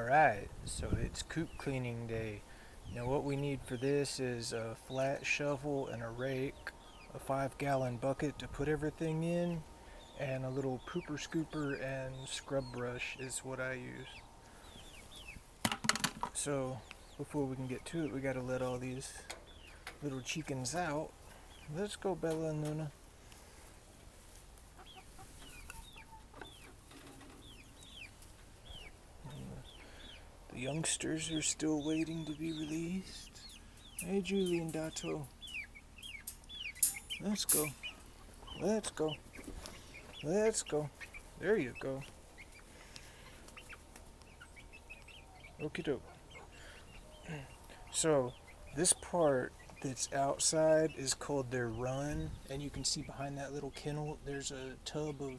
Alright, so it's coop cleaning day. Now what we need for this is a flat shovel and a rake, a 5-gallon bucket to put everything in, and a little pooper scooper and scrub brush is what I use. So before we can get to it, we gotta let all these little chickens out. Let's go, Bella and Luna. The youngsters are still waiting to be released. Hey, Julie and Dato. Let's go. Let's go. Let's go. There you go. Okie doke. So, this part that's outside is called their run, and you can see behind that little kennel there's a tub of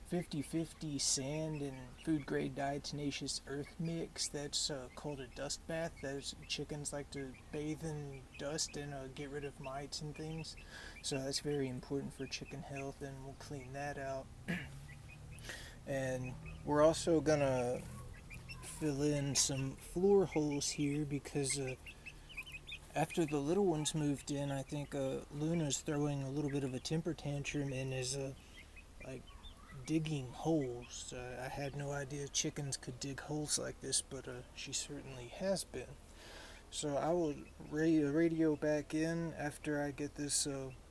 50-50 sand and food grade diatomaceous earth mix that's called a dust bath. Those chickens like to bathe in dust and get rid of mites and things, so that's very important for chicken health, and we'll clean that out. And we're also gonna fill in some floor holes here because after the little ones moved in, I think Luna's throwing a little bit of a temper tantrum and is like digging holes. I had no idea chickens could dig holes like this, but she certainly has been. So I will radio back in after I get this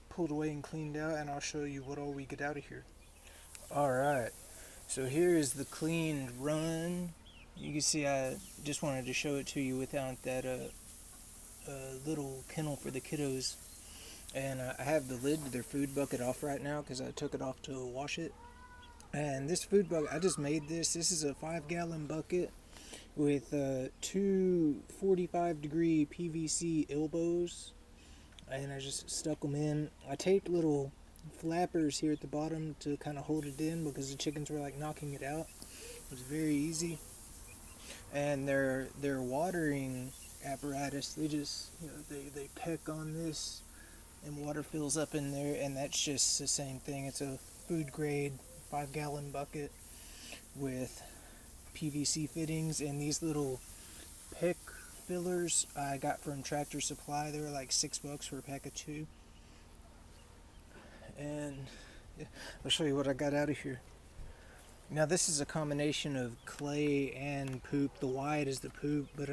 pulled away and cleaned out, and I'll show you what all we get out of here. Alright, so here is the cleaned run. You can see I just wanted to show it to you without that little kennel for the kiddos. And I have the lid to their food bucket off right now because I took it off to wash it. And this food bucket, I just made this. This is a 5-gallon bucket with two 45-degree PVC elbows. And I just stuck them in. I taped little flappers here at the bottom to kind of hold it in because the chickens were like knocking it out. It was very easy. And their watering apparatus, they just, they peck on this and water fills up in there, and that's just the same thing. It's a food grade 5-gallon bucket with PVC fittings, and these little peck fillers I got from Tractor Supply. They were like $6 for a pack of 2. And I'll show you what I got out of here. Now this is a combination of clay and poop. The white is the poop, but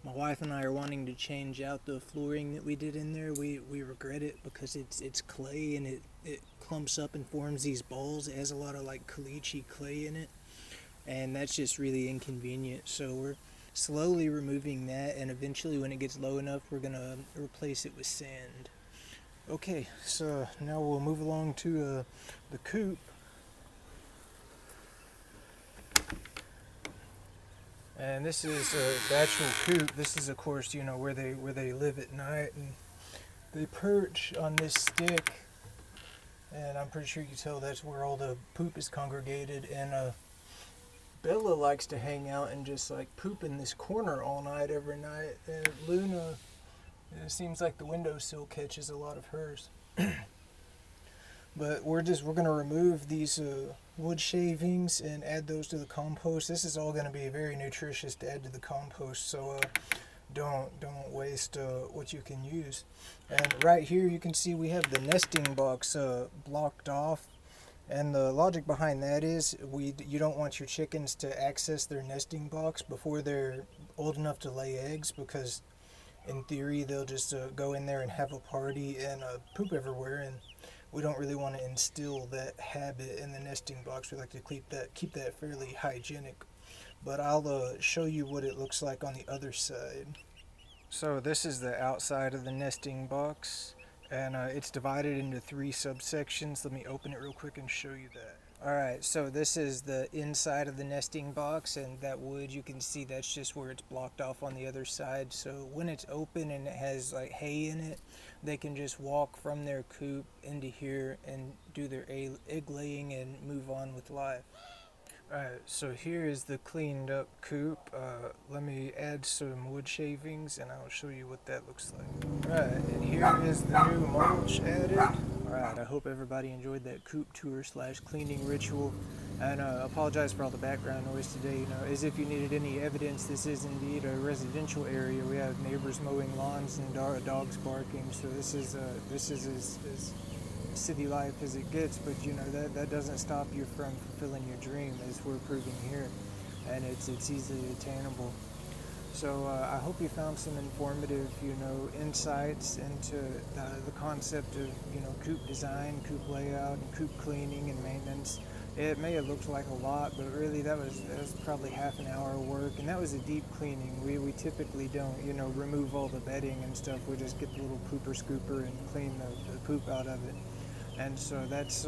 my wife and I are wanting to change out the flooring that we did in there. We regret it because it's clay and it clumps up and forms these balls. It has a lot of like caliche clay in it, and that's just really inconvenient. So we're slowly removing that, and eventually when it gets low enough, we're gonna replace it with sand. Okay, so now we'll move along to the coop. And this is the actual coop. This is, of course, where they live at night, and they perch on this stick. And I'm pretty sure you can tell that's where all the poop is congregated. And Bella likes to hang out and just like poop in this corner all night, every night. And Luna, it seems like the windowsill catches a lot of hers. But we're going to remove these wood shavings and add those to the compost. This is all going to be very nutritious to add to the compost, so don't waste what you can use. And right here you can see we have the nesting box blocked off, and the logic behind that is you don't want your chickens to access their nesting box before they're old enough to lay eggs, because in theory they'll just go in there and have a party and poop everywhere, and we don't really want to instill that habit in the nesting box. We like to keep that fairly hygienic. But I'll show you what it looks like on the other side. So this is the outside of the nesting box, and it's divided into 3 subsections. Let me open it real quick and show you that. Alright, so this is the inside of the nesting box, and that wood, you can see that's just where it's blocked off on the other side. So when it's open and it has like hay in it, they can just walk from their coop into here and do their egg laying and move on with life. Alright, so here is the cleaned up coop. Let me add some wood shavings and I'll show you what that looks like. Alright, and here is the new mulch added. Alright, I hope everybody enjoyed that Coop tour slash cleaning ritual. And apologize for all the background noise today. As if you needed any evidence, this is indeed a residential area. We have neighbors mowing lawns and dogs barking. So this is as city life as it gets. But that doesn't stop you from fulfilling your dream, as we're proving here, and it's easily attainable. So I hope you found some informative, insights into the concept of, coop design, coop layout, and coop cleaning and maintenance. It may have looked like a lot, but really that was probably half an hour of work, and that was a deep cleaning. We typically don't, remove all the bedding and stuff. We just get the little pooper scooper and clean the poop out of it. And so that's,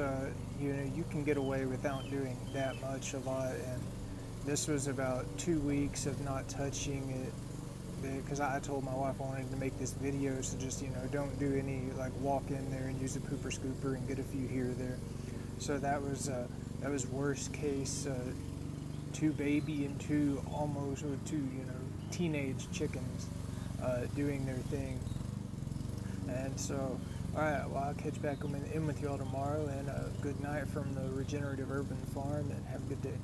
you can get away without doing that much a lot. And this was about 2 weeks of not touching it, because I told my wife I wanted to make this video, so just don't do any like walk in there and use a pooper scooper and get a few here or there. So that was worst case, 2 baby and 2 teenage chickens doing their thing. And so, alright, well, I'll catch back in with y'all tomorrow, and good night from the Regenerative Urban Farm, and have a good day.